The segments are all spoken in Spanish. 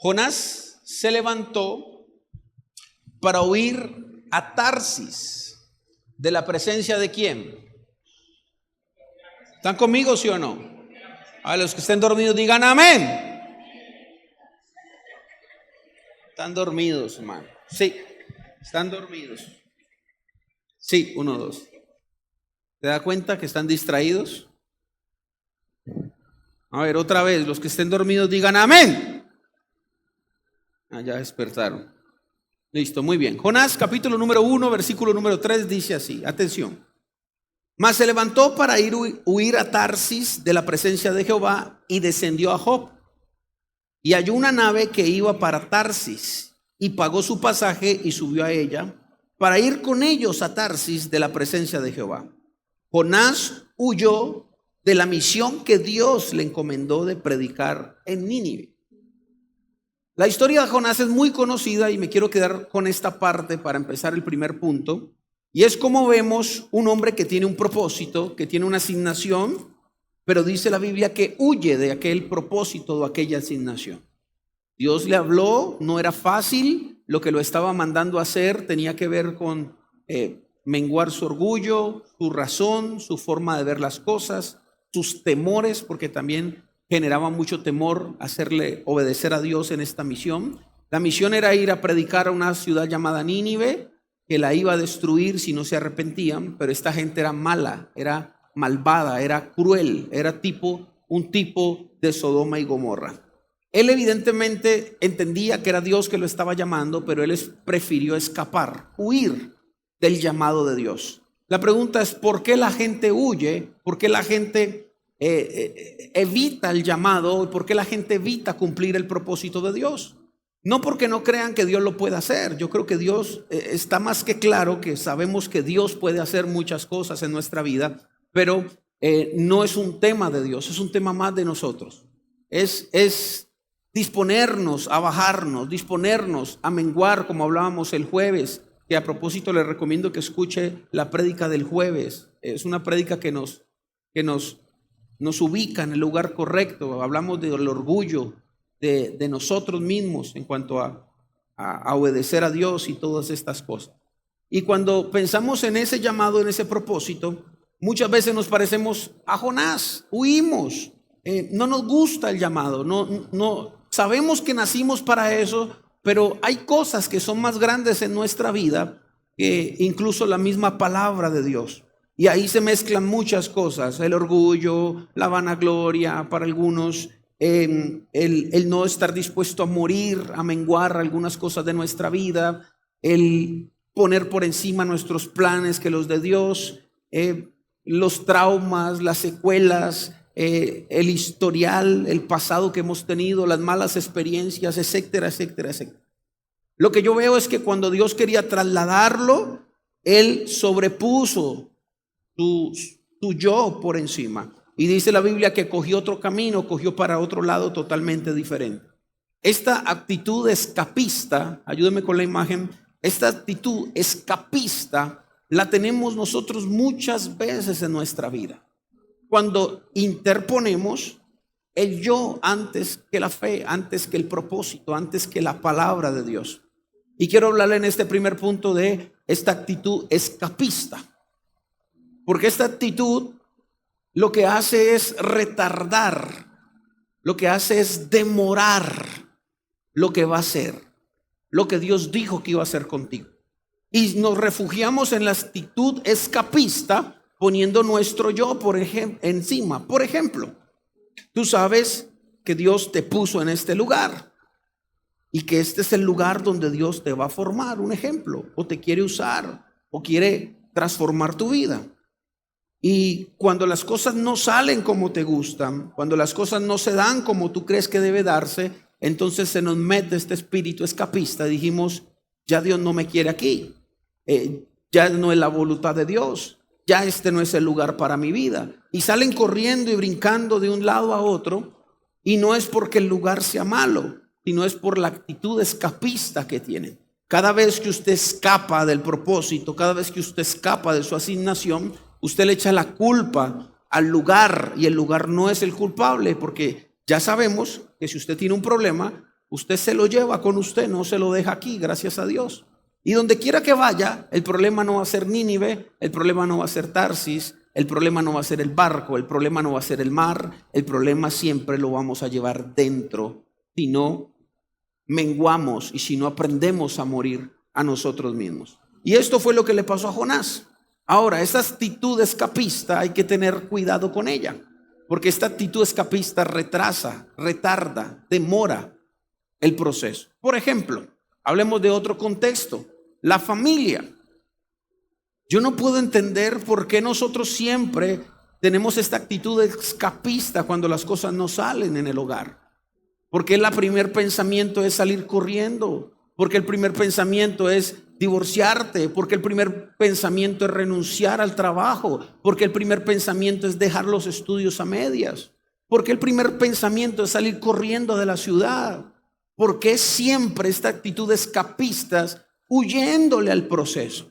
Jonás se levantó para huir a Tarsis. ¿De la presencia de quién? ¿Están conmigo, sí o no? A los que estén dormidos digan amén. Están dormidos, hermano. Sí, están dormidos. Sí, 1, 2. ¿Te das cuenta que están distraídos? A ver, otra vez, los que estén dormidos digan amén. Ya despertaron. Listo, muy bien. Jonás, capítulo número 1, versículo número 3, dice así, atención. Mas se levantó para huir a Tarsis de la presencia de Jehová y descendió a Jope. Y halló una nave que iba para Tarsis y pagó su pasaje y subió a ella para ir con ellos a Tarsis de la presencia de Jehová. Jonás huyó de la misión que Dios le encomendó de predicar en Nínive. La historia de Jonás es muy conocida y me quiero quedar con esta parte para empezar el primer punto. Y es como vemos un hombre que tiene un propósito, que tiene una asignación, pero dice la Biblia que huye de aquel propósito o aquella asignación. Dios le habló, no era fácil, lo que lo estaba mandando a hacer tenía que ver con menguar su orgullo, su razón, su forma de ver las cosas, sus temores, porque también generaba mucho temor hacerle obedecer a Dios en esta misión. La misión era ir a predicar a una ciudad llamada Nínive, que la iba a destruir si no se arrepentían, pero esta gente era mala, era malvada, era cruel, era un tipo de Sodoma y Gomorra. Él evidentemente entendía que era Dios que lo estaba llamando, pero él prefirió escapar, huir del llamado de Dios. La pregunta es, ¿por qué la gente huye? ¿Por qué la gente evita el llamado? ¿Por qué la gente evita cumplir el propósito de Dios? No porque no crean que Dios lo pueda hacer. Yo creo que Dios está más que claro, que sabemos que Dios puede hacer muchas cosas en nuestra vida, pero no es un tema de Dios, es un tema más de nosotros. Es disponernos a bajarnos, disponernos a menguar, como hablábamos el jueves, que a propósito les recomiendo que escuche la prédica del jueves. Es una prédica que nos ubica en el lugar correcto. Hablamos del orgullo de nosotros mismos en cuanto a obedecer a Dios y todas estas cosas. Y cuando pensamos en ese llamado, en ese propósito, muchas veces nos parecemos a Jonás, huimos, no nos gusta el llamado, no sabemos que nacimos para eso, pero hay cosas que son más grandes en nuestra vida que incluso la misma palabra de Dios. Y ahí se mezclan muchas cosas, el orgullo, la vanagloria para algunos, el no estar dispuesto a morir, a menguar algunas cosas de nuestra vida, el poner por encima nuestros planes que los de Dios, los traumas, las secuelas, el historial, el pasado que hemos tenido, las malas experiencias, etcétera, etcétera, etcétera. Lo que yo veo es que cuando Dios quería trasladarlo, Él sobrepuso tu yo por encima. Y dice la Biblia que cogió otro camino, cogió para otro lado totalmente diferente. Esta actitud escapista, ayúdeme con la imagen, esta actitud escapista la tenemos nosotros muchas veces en nuestra vida. Cuando interponemos el yo antes que la fe, antes que el propósito, antes que la palabra de Dios. Y quiero hablarle en este primer punto de esta actitud escapista. Porque esta actitud lo que hace es retardar, lo que hace es demorar lo que va a ser, lo que Dios dijo que iba a hacer contigo. Y nos refugiamos en la actitud escapista poniendo nuestro yo encima. Por ejemplo, tú sabes que Dios te puso en este lugar y que este es el lugar donde Dios te va a formar, un ejemplo, o te quiere usar o quiere transformar tu vida. Y cuando las cosas no salen como te gustan, cuando las cosas no se dan como tú crees que debe darse, entonces se nos mete este espíritu escapista. Dijimos, ya Dios no me quiere aquí, ya no es la voluntad de Dios, ya este no es el lugar para mi vida. Y salen corriendo y brincando de un lado a otro, y no es porque el lugar sea malo, sino es por la actitud escapista que tienen. Cada vez que usted escapa del propósito, cada vez que usted escapa de su asignación, usted le echa la culpa al lugar, y el lugar no es el culpable, porque ya sabemos que si usted tiene un problema, usted se lo lleva con usted, no se lo deja aquí, gracias a Dios. Y donde quiera que vaya, el problema no va a ser Nínive, el problema no va a ser Tarsis, el problema no va a ser el barco, el problema no va a ser el mar, el problema siempre lo vamos a llevar dentro, si no menguamos y si no aprendemos a morir a nosotros mismos. Y esto fue lo que le pasó a Jonás. Ahora, esa actitud escapista hay que tener cuidado con ella, porque esta actitud escapista retrasa, retarda, demora el proceso. Por ejemplo, hablemos de otro contexto, la familia. Yo no puedo entender por qué nosotros siempre tenemos esta actitud escapista cuando las cosas no salen en el hogar. Porque el primer pensamiento es salir corriendo, porque el primer pensamiento es divorciarte, porque el primer pensamiento es renunciar al trabajo, porque el primer pensamiento es dejar los estudios a medias, porque el primer pensamiento es salir corriendo de la ciudad. Porque siempre esta actitud de escapistas huyéndole al proceso.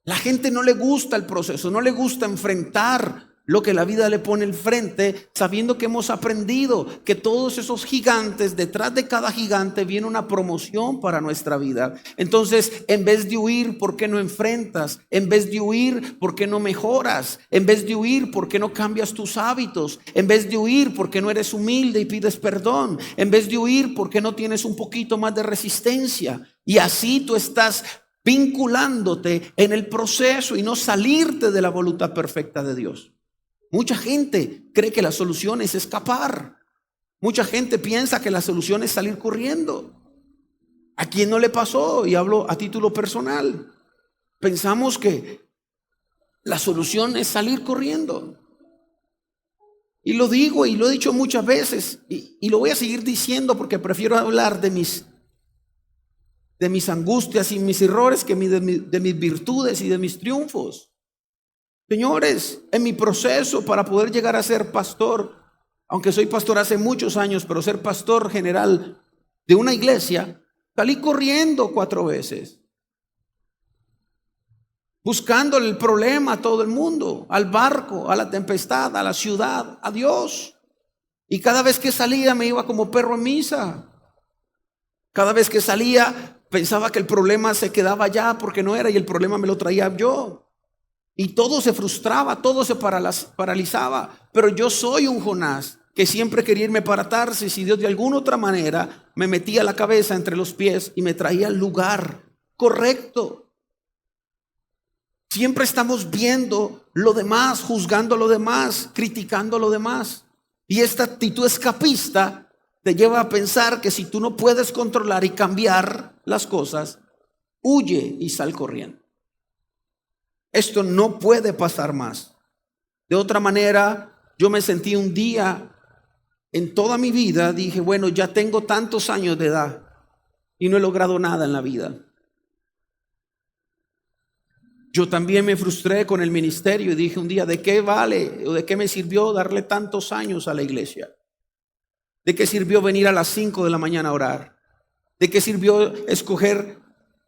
La gente no le gusta el proceso, no le gusta enfrentar lo que la vida le pone al frente, sabiendo que hemos aprendido que todos esos gigantes, detrás de cada gigante viene una promoción para nuestra vida. Entonces, en vez de huir, ¿por qué no enfrentas? En vez de huir, ¿por qué no mejoras? En vez de huir, ¿por qué no cambias tus hábitos? En vez de huir, ¿por qué no eres humilde y pides perdón? En vez de huir, ¿por qué no tienes un poquito más de resistencia? Y así tú estás vinculándote en el proceso y no salirte de la voluntad perfecta de Dios. Mucha gente cree que la solución es escapar. Mucha gente piensa que la solución es salir corriendo. ¿A quién no le pasó? Y hablo a título personal. Pensamos que la solución es salir corriendo. Y lo digo y lo he dicho muchas veces y lo voy a seguir diciendo porque prefiero hablar de mis angustias y mis errores que de mis virtudes y de mis triunfos. Señores, en mi proceso para poder llegar a ser pastor, aunque soy pastor hace muchos años, pero ser pastor general de una iglesia, salí corriendo 4 veces, buscándole el problema a todo el mundo, al barco, a la tempestad, a la ciudad, a Dios. Y cada vez que salía me iba como perro en misa. Cada vez que salía pensaba que el problema se quedaba allá porque no era, y el problema me lo traía yo. Y todo se frustraba, todo se paralizaba. Pero yo soy un Jonás que siempre quería irme para Tarsis, y Dios de alguna otra manera me metía la cabeza entre los pies y me traía al lugar correcto. Siempre estamos viendo lo demás, juzgando lo demás, criticando lo demás. Y esta actitud escapista te lleva a pensar que si tú no puedes controlar y cambiar las cosas, huye y sal corriendo. Esto no puede pasar más. De otra manera, yo me sentí un día en toda mi vida, dije, bueno, ya tengo tantos años de edad y no he logrado nada en la vida. Yo también me frustré con el ministerio y dije un día, ¿de qué vale o de qué me sirvió darle tantos años a la iglesia? ¿De qué sirvió venir a las 5 de la mañana a orar? ¿De qué sirvió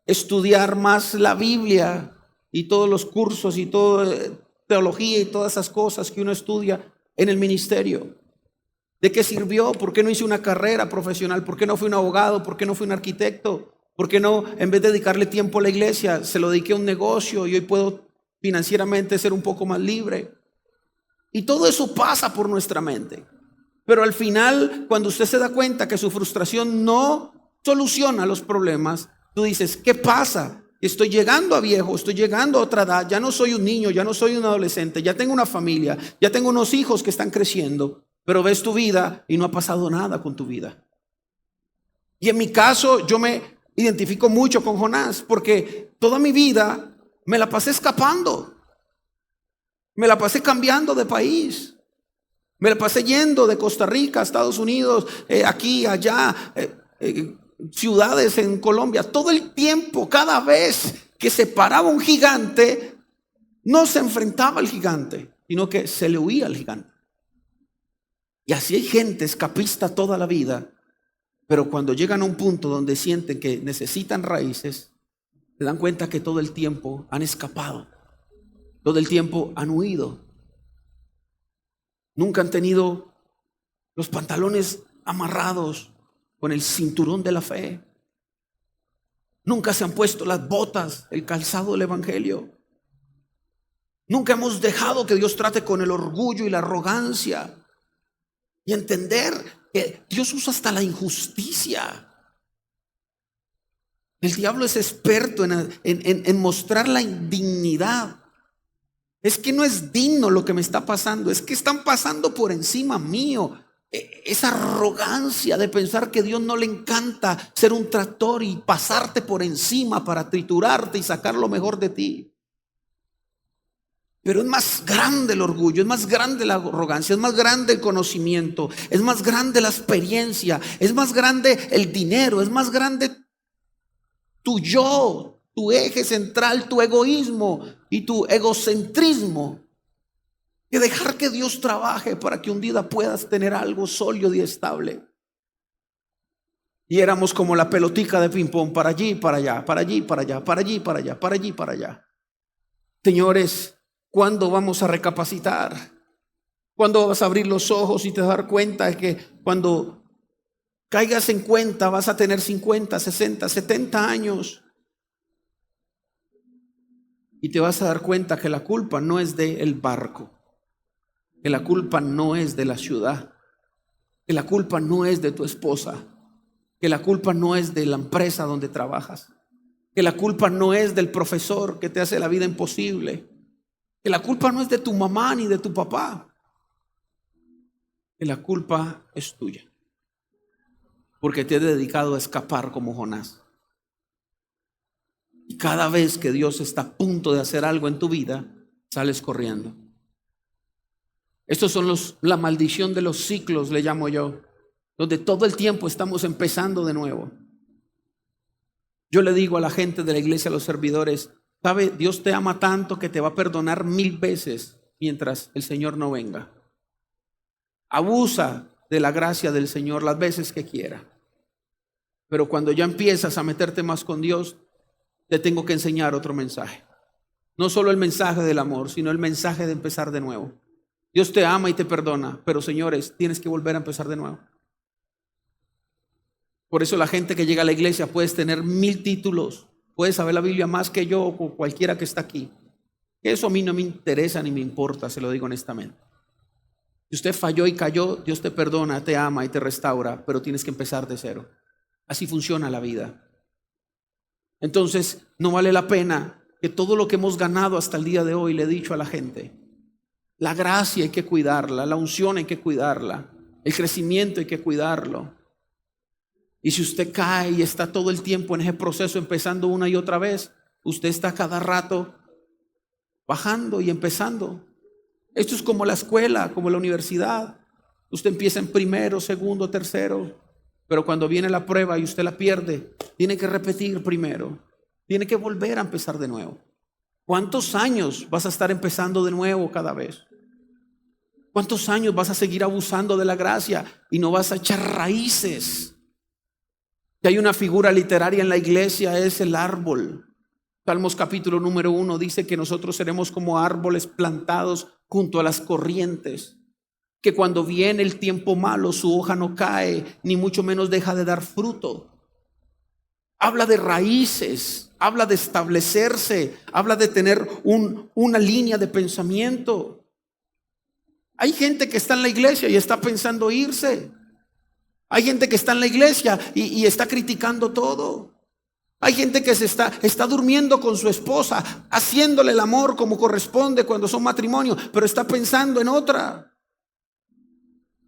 estudiar más la Biblia y todos los cursos y toda teología y todas esas cosas que uno estudia en el ministerio? ¿De qué sirvió? ¿Por qué no hice una carrera profesional? ¿Por qué no fui un abogado? ¿Por qué no fui un arquitecto? ¿Por qué no, en vez de dedicarle tiempo a la iglesia, se lo dediqué a un negocio y hoy puedo financieramente ser un poco más libre? Y todo eso pasa por nuestra mente. Pero al final, cuando usted se da cuenta que su frustración no soluciona los problemas, tú dices, ¿qué pasa? Estoy llegando a viejo, estoy llegando a otra edad, ya no soy un niño, ya no soy un adolescente, ya tengo una familia, ya tengo unos hijos que están creciendo, pero ves tu vida y no ha pasado nada con tu vida. Y en mi caso, yo me identifico mucho con Jonás, porque toda mi vida me la pasé escapando, me la pasé cambiando de país. Me la pasé yendo de Costa Rica a Estados Unidos, aquí, allá, ciudades en Colombia. Todo el tiempo, cada vez que se paraba un gigante, no se enfrentaba al gigante, sino que se le huía al gigante. Y así hay gente escapista toda la vida, pero cuando llegan a un punto donde sienten que necesitan raíces, se dan cuenta que todo el tiempo han escapado, todo el tiempo han huido. Nunca han tenido los pantalones amarrados. con el cinturón de la fe. Nunca se han puesto las botas, el calzado del evangelio. Nunca hemos dejado que Dios trate con el orgullo y la arrogancia. Y entender que Dios usa hasta la injusticia. El diablo es experto en mostrar la indignidad. Es que no es digno lo que me está pasando. Es que están pasando por encima mío. Esa arrogancia de pensar que a Dios no le encanta ser un tractor y pasarte por encima para triturarte y sacar lo mejor de ti. Pero es más grande el orgullo, es más grande la arrogancia, es más grande el conocimiento, es más grande la experiencia, es más grande el dinero, es más grande tu yo, tu eje central, tu egoísmo y tu egocentrismo, que dejar que Dios trabaje para que un día puedas tener algo sólido y estable. Y éramos como la pelotica de ping pong, para allí, para allá, para allí, para allá, para allí, para allá, para allí, para allá. Señores, ¿cuándo vamos a recapacitar? ¿Cuándo vas a abrir los ojos y te vas a dar cuenta de que cuando caigas en cuenta vas a tener 50, 60, 70 años? Y te vas a dar cuenta que la culpa no es del barco, que la culpa no es de la ciudad, que la culpa no es de tu esposa, que la culpa no es de la empresa donde trabajas, que la culpa no es del profesor que te hace la vida imposible, que la culpa no es de tu mamá ni de tu papá, que la culpa es tuya, porque te has dedicado a escapar como Jonás. Y cada vez que Dios está a punto de hacer algo en tu vida, sales corriendo. Estos son la maldición de los ciclos, le llamo yo, donde todo el tiempo estamos empezando de nuevo. Yo le digo a la gente de la iglesia, a los servidores, ¿sabe? Dios te ama tanto que te va a perdonar 1000 veces mientras el Señor no venga. Abusa de la gracia del Señor las veces que quiera. Pero cuando ya empiezas a meterte más con Dios, te tengo que enseñar otro mensaje. No solo el mensaje del amor, sino el mensaje de empezar de nuevo. Dios te ama y te perdona, pero señores, tienes que volver a empezar de nuevo. Por eso la gente que llega a la iglesia, puedes tener 1000 títulos, puedes saber la Biblia más que yo o cualquiera que está aquí. Eso a mí no me interesa ni me importa, se lo digo honestamente. Si usted falló y cayó, Dios te perdona, te ama y te restaura, pero tienes que empezar de cero. Así funciona la vida. Entonces, no vale la pena que todo lo que hemos ganado hasta el día de hoy, le he dicho a la gente, la gracia hay que cuidarla, la unción hay que cuidarla, el crecimiento hay que cuidarlo. Y si usted cae y está todo el tiempo en ese proceso empezando una y otra vez, usted está cada rato bajando y empezando. Esto es como la escuela, como la universidad. Usted empieza en primero, segundo, tercero, pero cuando viene la prueba y usted la pierde, tiene que repetir primero, tiene que volver a empezar de nuevo. ¿Cuántos años vas a estar empezando de nuevo cada vez? ¿Cuántos años vas a seguir abusando de la gracia y no vas a echar raíces? Que hay una figura literaria en la iglesia, es el árbol. Salmos capítulo número 1 dice que nosotros seremos como árboles plantados junto a las corrientes, que cuando viene el tiempo malo su hoja no cae, ni mucho menos deja de dar fruto. Habla de raíces, habla de establecerse, habla de tener una línea de pensamiento. Hay gente que está en la iglesia y está pensando irse. Hay gente que está en la iglesia y está criticando todo. Hay gente que está durmiendo con su esposa, haciéndole el amor como corresponde cuando son matrimonio, pero está pensando en otra.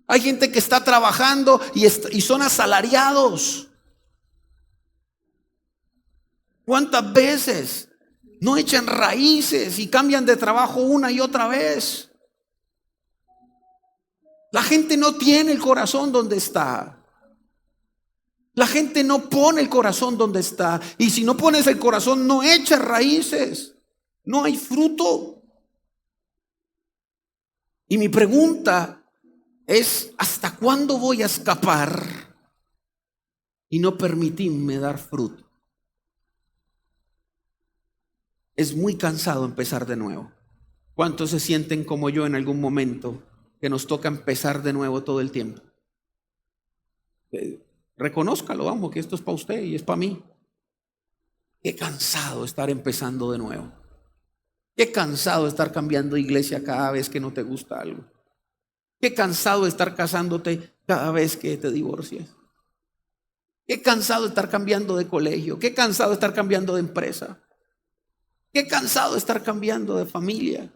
Hay gente que está trabajando y son asalariados. ¿Cuántas veces no echan raíces y cambian de trabajo una y otra vez? La gente no tiene el corazón donde está. La gente no pone el corazón donde está. Y si no pones el corazón, no echas raíces. No hay fruto. Y mi pregunta es, ¿hasta cuándo voy a escapar y no permitirme dar fruto? Es muy cansado empezar de nuevo. ¿Cuántos se sienten como yo en algún momento que nos toca empezar de nuevo todo el tiempo? Reconózcalo, vamos, que esto es para usted y es para mí. Qué cansado estar empezando de nuevo. Qué cansado estar cambiando de iglesia cada vez que no te gusta algo. Qué cansado estar casándote cada vez que te divorcias. Qué cansado estar cambiando de colegio. Qué cansado estar cambiando de empresa. Qué cansado estar cambiando de familia.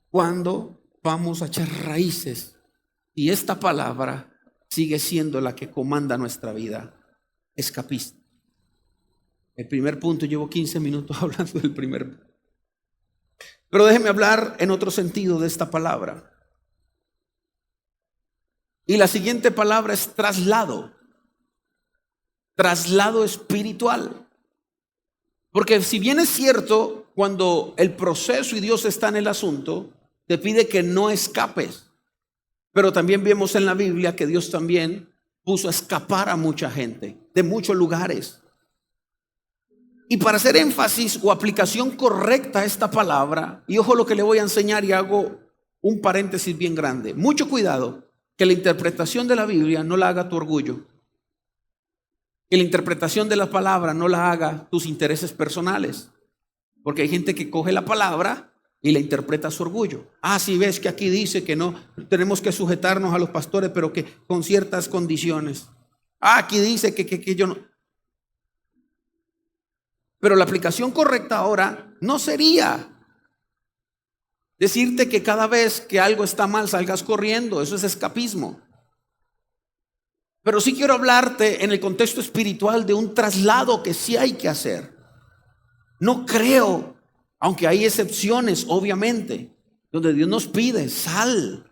¿Cuándo vamos a echar raíces? Y esta palabra sigue siendo la que comanda nuestra vida. Escapista. El primer punto, llevo 15 minutos hablando del primer punto. Pero déjeme hablar en otro sentido de esta palabra. Y la siguiente palabra es traslado. Traslado espiritual. Porque si bien es cierto, cuando el proceso y Dios está en el asunto, te pide que no escapes. Pero también vemos en la Biblia que Dios también puso a escapar a mucha gente de muchos lugares. Y para hacer énfasis o aplicación correcta a esta palabra, y ojo lo que le voy a enseñar y hago un paréntesis bien grande. Mucho cuidado que la interpretación de la Biblia no la haga tu orgullo. Que la interpretación de la palabra no la haga tus intereses personales. Porque hay gente que coge la palabra y la interpreta a su orgullo. Si ves que aquí dice que no tenemos que sujetarnos a los pastores, pero que con ciertas condiciones. Aquí dice que yo no. Pero la aplicación correcta ahora no sería decirte que cada vez que algo está mal salgas corriendo. Eso es escapismo. Pero sí quiero hablarte en el contexto espiritual de un traslado que sí hay que hacer. No creo, aunque hay excepciones obviamente, donde Dios nos pide sal,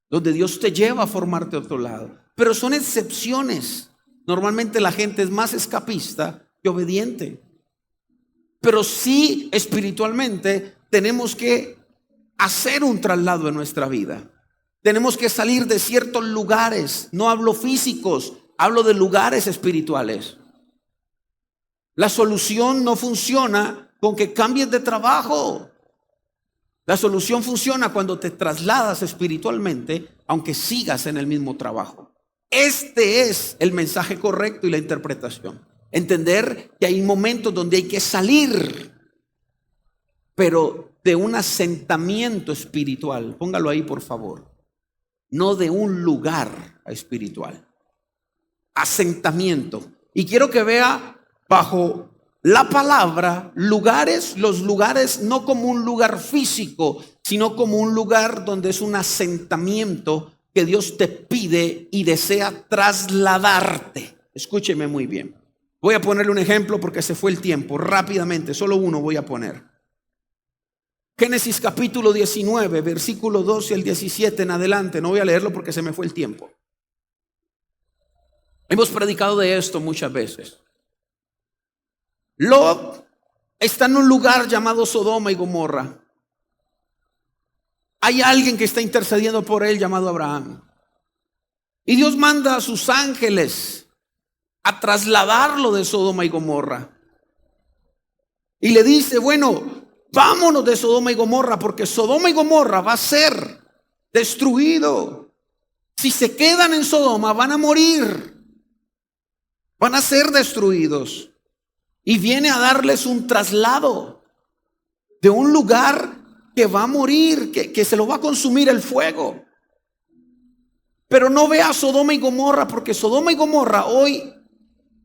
donde Dios te lleva a formarte a otro lado. Pero son excepciones. Normalmente la gente es más escapista que obediente. Pero sí espiritualmente tenemos que hacer un traslado en nuestra vida. Tenemos que salir de ciertos lugares. No hablo físicos, hablo de lugares espirituales. La solución no funciona con que cambies de trabajo. La solución funciona cuando te trasladas espiritualmente, aunque sigas en el mismo trabajo. Este es el mensaje correcto y la interpretación. Entender que hay momentos donde hay que salir, pero de un asentamiento espiritual. Póngalo ahí, por favor. No de un lugar espiritual. Asentamiento. Y quiero que vea bajo la palabra lugares, los lugares no como un lugar físico, sino como un lugar donde es un asentamiento que Dios te pide y desea trasladarte. Escúcheme muy bien. Voy a ponerle un ejemplo porque se fue el tiempo. Rápidamente, solo uno voy a poner. Génesis capítulo 19, versículo 12 al 17 en adelante. No voy a leerlo porque se me fue el tiempo. Hemos predicado de esto muchas veces. Lot está en un lugar llamado Sodoma y Gomorra. Hay alguien que está intercediendo por él llamado Abraham. Y Dios manda a sus ángeles a trasladarlo de Sodoma y Gomorra. Y le dice, bueno, vámonos de Sodoma y Gomorra, porque Sodoma y Gomorra va a ser destruido. Si se quedan en Sodoma van a morir, van a ser destruidos. Y viene a darles un traslado de un lugar que va a morir, que se lo va a consumir el fuego. Pero no vea Sodoma y Gomorra, porque Sodoma y Gomorra hoy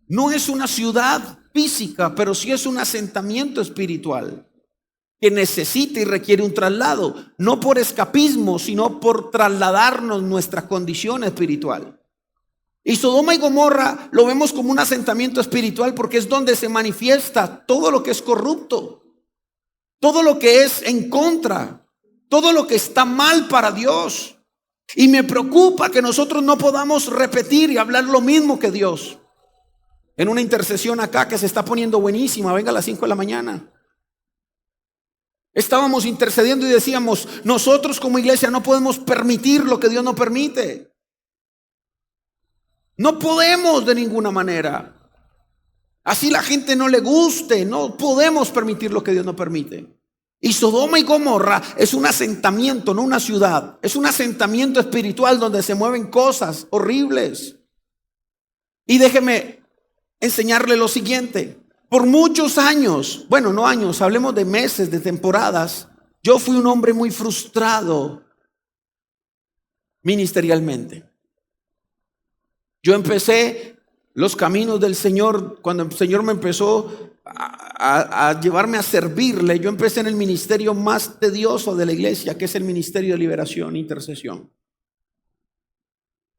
no es una ciudad física, pero sí es un asentamiento espiritual que necesita y requiere un traslado, no por escapismo, sino por trasladarnos nuestra condición espiritual. Y Sodoma y Gomorra lo vemos como un asentamiento espiritual porque es donde se manifiesta todo lo que es corrupto, todo lo que es en contra, todo lo que está mal para Dios. Y me preocupa que nosotros no podamos repetir y hablar lo mismo que Dios. En una intercesión acá que se está poniendo buenísima, venga a las 5 de la mañana. Estábamos intercediendo y decíamos, nosotros como iglesia no podemos permitir lo que Dios no permite. No podemos de ninguna manera. Así la gente no le guste, no podemos permitir lo que Dios no permite. Y Sodoma y Gomorra es un asentamiento, no una ciudad. Es un asentamiento espiritual donde se mueven cosas horribles. Y déjeme enseñarle lo siguiente. Por muchos años, bueno, no años, hablemos de meses, de temporadas, yo fui un hombre muy frustrado ministerialmente. Yo empecé los caminos del Señor cuando el Señor me empezó a llevarme a servirle. Yo empecé en el ministerio más tedioso de la iglesia, que es el ministerio de liberación e intercesión.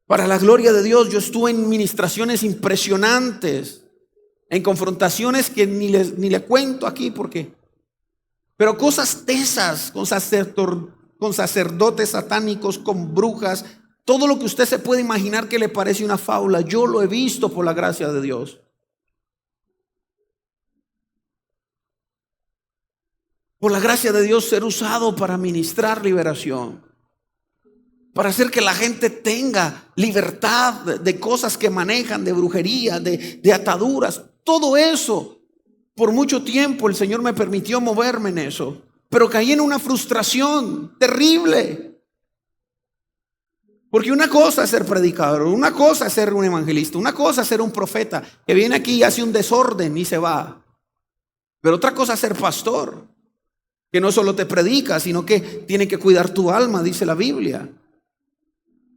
Para la gloria de Dios, yo estuve en ministraciones impresionantes, en confrontaciones que ni le cuento aquí porque, pero cosas tesas con sacerdotes satánicos, con brujas, todo lo que usted se puede imaginar que le parece una fábula, yo lo he visto por la gracia de Dios. Por la gracia de Dios ser usado para ministrar liberación, para hacer que la gente tenga libertad de cosas que manejan, de brujería, de ataduras. Todo eso, por mucho tiempo el Señor me permitió moverme en eso, pero caí en una frustración terrible. Porque una cosa es ser predicador, una cosa es ser un evangelista, una cosa es ser un profeta que viene aquí y hace un desorden y se va. Pero otra cosa es ser pastor, que no solo te predica, sino que tiene que cuidar tu alma, dice la Biblia.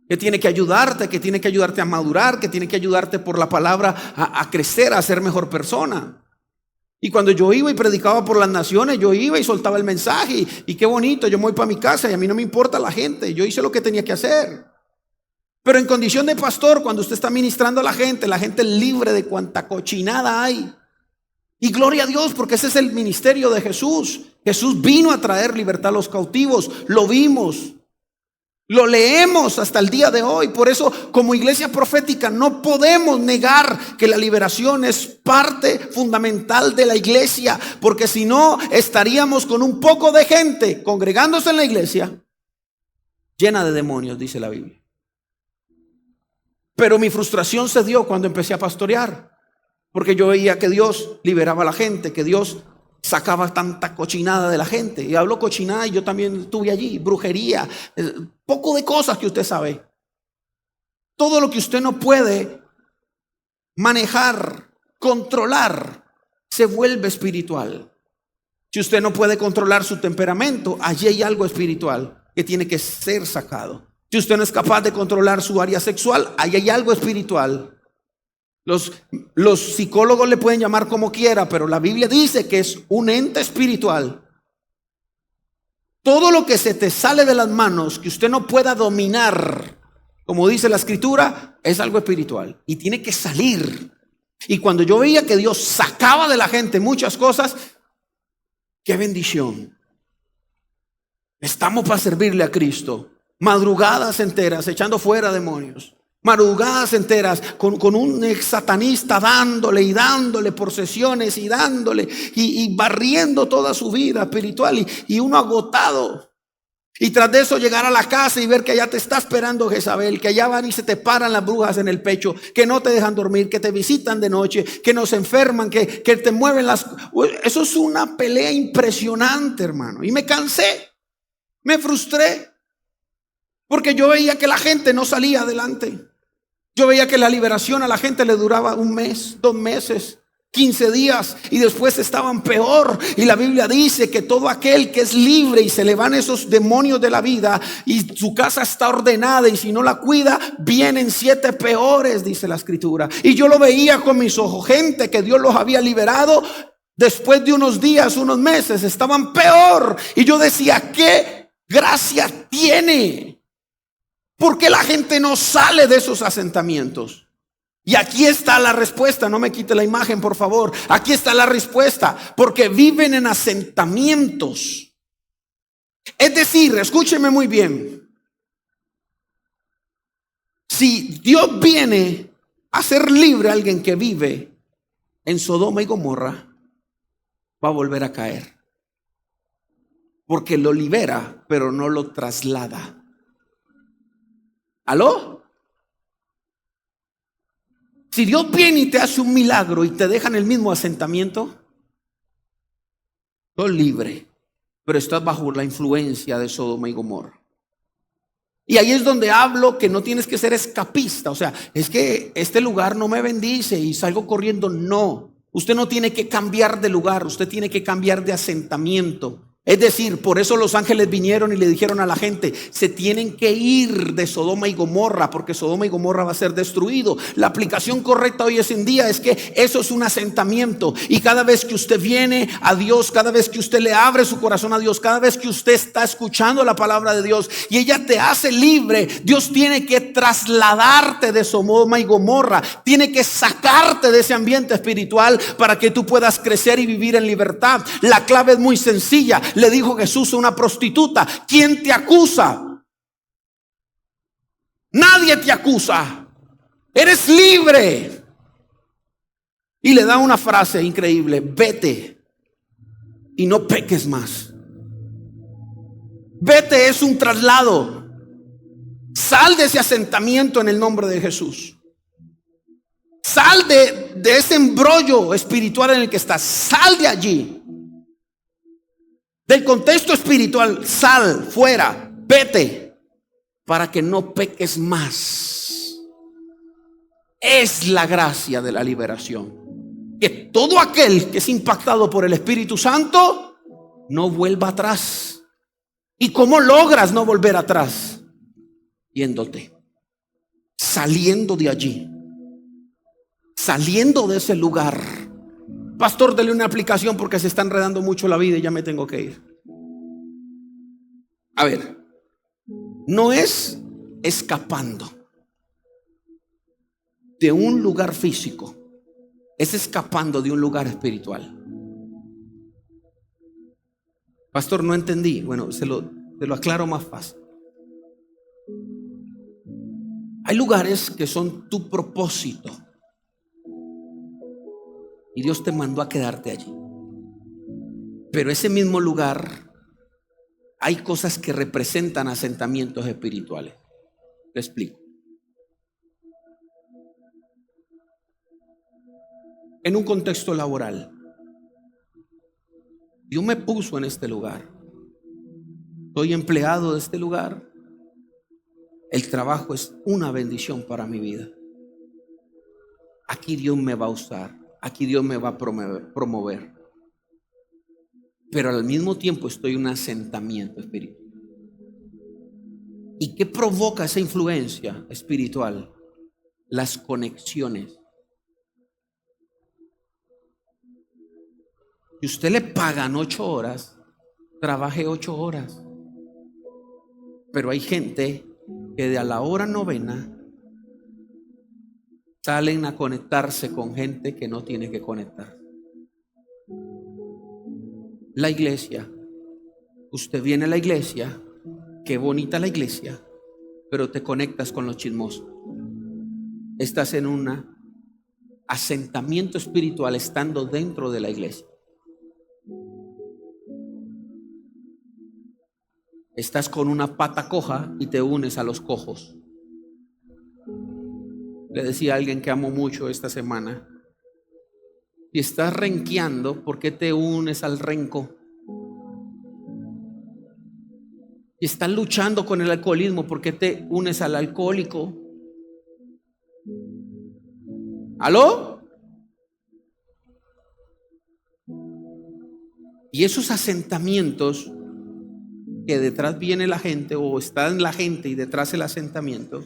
Que tiene que ayudarte a madurar, que tiene que ayudarte por la palabra a crecer, a ser mejor persona. Y cuando yo iba y predicaba por las naciones, yo iba y soltaba el mensaje y qué bonito, yo me voy para mi casa y a mí no me importa la gente, yo hice lo que tenía que hacer. Pero en condición de pastor, cuando usted está ministrando a la gente es libre de cuanta cochinada hay. Y gloria a Dios, porque ese es el ministerio de Jesús. Jesús vino a traer libertad a los cautivos, lo vimos. Lo leemos hasta el día de hoy. Por eso, como iglesia profética, no podemos negar que la liberación es parte fundamental de la iglesia, porque si no, estaríamos con un poco de gente congregándose en la iglesia llena de demonios, dice la Biblia. Pero mi frustración se dio cuando empecé a pastorear, porque yo veía que Dios liberaba a la gente, que Dios sacaba tanta cochinada de la gente. Y hablo cochinada y yo también estuve allí, brujería, poco de cosas que usted sabe. Todo lo que usted no puede manejar, controlar, se vuelve espiritual. Si usted no puede controlar su temperamento, allí hay algo espiritual que tiene que ser sacado. Si usted no es capaz de controlar su área sexual, allí hay algo espiritual. Los psicólogos le pueden llamar como quiera, pero la Biblia dice que es un ente espiritual. Todo lo que se te sale de las manos, que usted no pueda dominar, como dice la escritura, es algo espiritual y tiene que salir. Y cuando yo veía que Dios sacaba de la gente muchas cosas, qué bendición. Estamos para servirle a Cristo. Madrugadas enteras echando fuera demonios. Madrugadas enteras con un ex satanista dándole por sesiones y dándole y barriendo toda su vida espiritual y uno agotado. Y tras de eso llegar a la casa y ver que allá te está esperando Jezabel, que allá van y se te paran las brujas en el pecho, que no te dejan dormir, que te visitan de noche, que nos enferman, que te mueven las... Eso es una pelea impresionante, hermano. Y me cansé, me frustré, porque yo veía que la gente no salía adelante. Yo veía que la liberación a la gente le duraba 1 mes, 2 meses, 15 días y después estaban peor. Y la Biblia dice que todo aquel que es libre y se le van esos demonios de la vida y su casa está ordenada y si no la cuida, vienen 7 peores, dice la escritura. Y yo lo veía con mis ojos, gente que Dios los había liberado, después de unos días, unos meses, estaban peor. Y yo decía, ¿qué gracia tiene? ¿Por qué la gente no sale de esos asentamientos? Y aquí está la respuesta. No me quite la imagen, por favor. Aquí está la respuesta. Porque viven en asentamientos. Es decir, escúcheme muy bien. Si Dios viene a hacer libre a alguien que vive en Sodoma y Gomorra, va a volver a caer. Porque lo libera, pero no lo traslada. ¿Aló? Si Dios viene y te hace un milagro y te deja en el mismo asentamiento, sos libre, pero estás bajo la influencia de Sodoma y Gomorra. Y ahí es donde hablo que no tienes que ser escapista. O sea, es que este lugar no me bendice y salgo corriendo. No, usted no tiene que cambiar de lugar, usted tiene que cambiar de asentamiento. Es decir, por eso los ángeles vinieron y le dijeron a la gente: se tienen que ir de Sodoma y Gomorra, porque Sodoma y Gomorra va a ser destruido. La aplicación correcta hoy en día es que eso es un asentamiento. Y cada vez que usted viene a Dios, cada vez que usted le abre su corazón a Dios, cada vez que usted está escuchando la palabra de Dios y ella te hace libre, Dios tiene que trasladarte de Sodoma y Gomorra, tiene que sacarte de ese ambiente espiritual para que tú puedas crecer y vivir en libertad. La clave es muy sencilla. Le dijo Jesús a una prostituta: ¿quién te acusa? Nadie te acusa, eres libre. Y le da una frase increíble: vete y no peques más. Vete es un traslado. Sal de ese asentamiento en el nombre de Jesús. Sal de ese embrollo espiritual en el que estás. Sal de allí. Del contexto espiritual, sal fuera, vete, para que no peques más. Es la gracia de la liberación. Que todo aquel que es impactado por el Espíritu Santo no vuelva atrás. ¿Y cómo logras no volver atrás? Yéndote, saliendo de allí, saliendo de ese lugar. Pastor, dele una aplicación porque se está enredando mucho la vida y ya me tengo que ir. A ver, no es escapando de un lugar físico, es escapando de un lugar espiritual. Pastor, no entendí. Bueno, se lo aclaro más fácil. Hay lugares que son tu propósito y Dios te mandó a quedarte allí. Pero ese mismo lugar hay cosas que representan asentamientos espirituales. Te explico. En un contexto laboral, Dios me puso en este lugar. Soy empleado de este lugar. El trabajo es una bendición para mi vida. Aquí Dios me va a usar. Aquí Dios me va a promover. Pero al mismo tiempo estoy en un asentamiento espiritual. ¿Y qué provoca esa influencia espiritual? Las conexiones. Si usted le pagan 8 horas, trabaje 8 horas. Pero hay gente que de a la hora novena salen a conectarse con gente que no tiene que conectar. La iglesia, usted viene a la iglesia, qué bonita la iglesia, pero te conectas con los chismosos. Estás en un asentamiento espiritual estando dentro de la iglesia. Estás con una pata coja y te unes a los cojos. Le decía a alguien que amo mucho esta semana: si estás renqueando, ¿por qué te unes al renco? Si estás luchando con el alcoholismo, ¿por qué te unes al alcohólico? ¿Aló? Y esos asentamientos que detrás viene la gente, o está en la gente y detrás el asentamiento,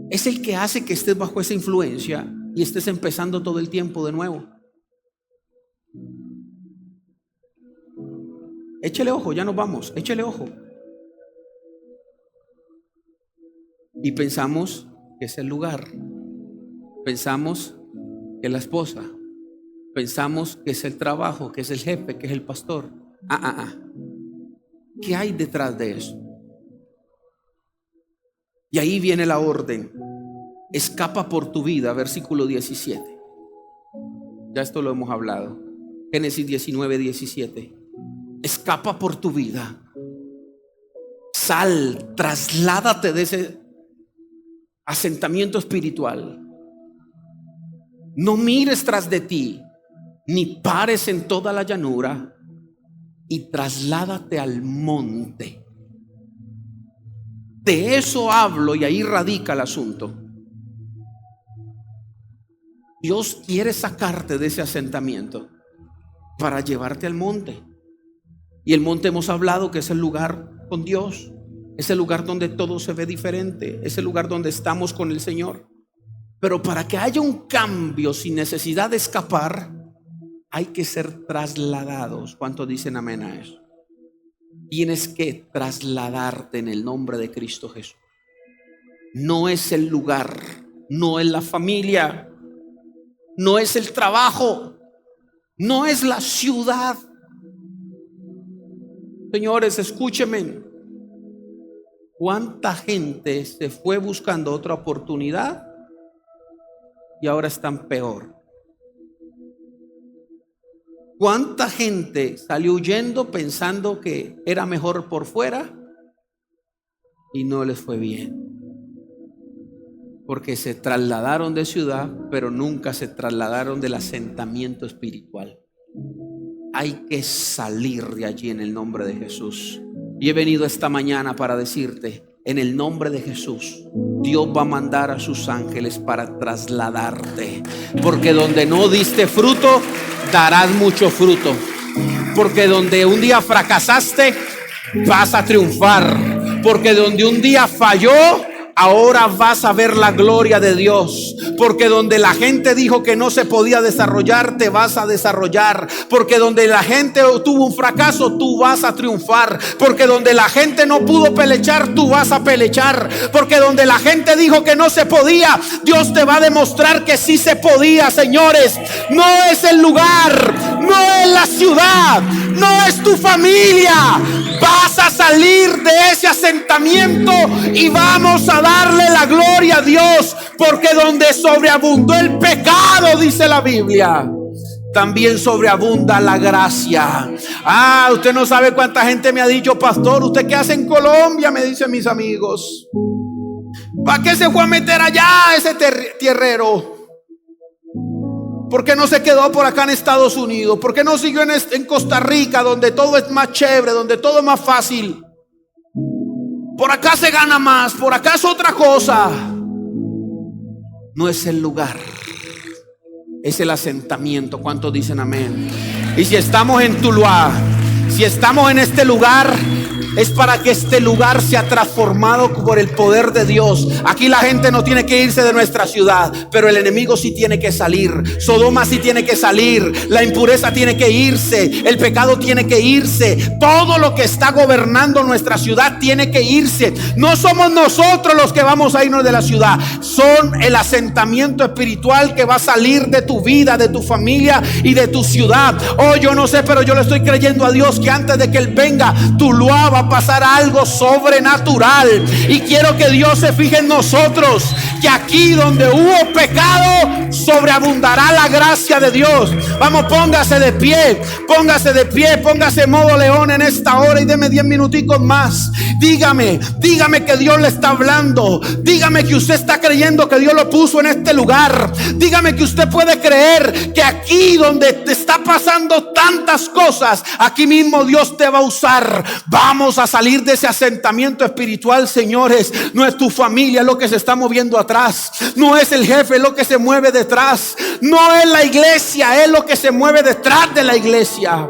es el que hace que estés bajo esa influencia y estés empezando todo el tiempo de nuevo. Échele ojo, ya nos vamos, échele ojo. Y pensamos que es el lugar, pensamos que es la esposa, pensamos que es el trabajo, que es el jefe, que es el pastor. ¿Qué hay detrás de eso? Y ahí viene la orden: escapa por tu vida, versículo 17. Ya esto lo hemos hablado. Génesis 19, 17. Escapa por tu vida. Sal, trasládate de ese asentamiento espiritual. No mires tras de ti, ni pares en toda la llanura, y trasládate al monte. De eso hablo y ahí radica el asunto. Dios quiere sacarte de ese asentamiento para llevarte al monte. Y el monte hemos hablado que es el lugar con Dios, es el lugar donde todo se ve diferente, es el lugar donde estamos con el Señor. Pero para que haya un cambio sin necesidad de escapar, hay que ser trasladados. ¿Cuántos dicen amén a eso? Tienes que trasladarte en el nombre de Cristo Jesús. No es el lugar, no es la familia, no es el trabajo, no es la ciudad. Señores, escúchenme. ¿Cuánta gente se fue buscando otra oportunidad y ahora están peor? ¿Cuánta gente salió huyendo pensando que era mejor por fuera y no les fue bien? Porque se trasladaron de ciudad, pero nunca se trasladaron del asentamiento espiritual. Hay que salir de allí en el nombre de Jesús. Y he venido esta mañana para decirte, en el nombre de Jesús, Dios va a mandar a sus ángeles para trasladarte. Porque donde no diste fruto, darás mucho fruto. Porque donde un día fracasaste, vas a triunfar. Porque donde un día falló, ahora vas a ver la gloria de Dios. Porque donde la gente dijo que no se podía desarrollar, te vas a desarrollar. Porque donde la gente tuvo un fracaso, tú vas a triunfar. Porque donde la gente no pudo pelechar, tú vas a pelechar. Porque donde la gente dijo que no se podía, Dios te va a demostrar que sí se podía. Señores, no es el lugar, no es la ciudad, no es tu familia. Vas a salir de ese asentamiento y vamos a darle la gloria a Dios. Porque donde sobreabundó el pecado, dice la Biblia, también sobreabunda la gracia. Usted no sabe cuánta gente me ha dicho: pastor, ¿usted qué hace en Colombia? Me dicen mis amigos. ¿Para qué se fue a meter allá ese tierrero? ¿Por qué no se quedó por acá en Estados Unidos? ¿Por qué no siguió en Costa Rica, donde todo es más chévere, donde todo es más fácil? Por acá se gana más, por acá es otra cosa. No es el lugar, es el asentamiento. ¿Cuántos dicen amén? Y si estamos en Tuluá, si estamos en este lugar, es para que este lugar sea transformado por el poder de Dios. Aquí la gente no tiene que irse de nuestra ciudad, pero el enemigo sí tiene que salir. Sodoma sí tiene que salir. La impureza tiene que irse. El pecado tiene que irse. Todo lo que está gobernando nuestra ciudad tiene que irse. No somos nosotros los que vamos a irnos de la ciudad. Son el asentamiento espiritual que va a salir de tu vida, de tu familia y de tu ciudad. Yo no sé, pero yo le estoy creyendo a Dios que antes de que Él venga, Tuluá va a pasar algo sobrenatural. Y quiero que Dios se fije en nosotros, que aquí donde hubo pecado, sobreabundará la gracia de Dios. Vamos, póngase de pie, póngase modo león en esta hora y deme 10 minuticos más. Dígame que Dios le está hablando. Dígame que usted está creyendo que Dios lo puso en este lugar. Dígame que usted puede creer que aquí donde te está pasando tantas cosas, aquí mismo Dios te va a usar. Vamos a salir de ese asentamiento espiritual, señores. No es tu familia lo que se está moviendo atrás, no es el jefe lo que se mueve detrás, no es la iglesia, es lo que se mueve detrás de la iglesia.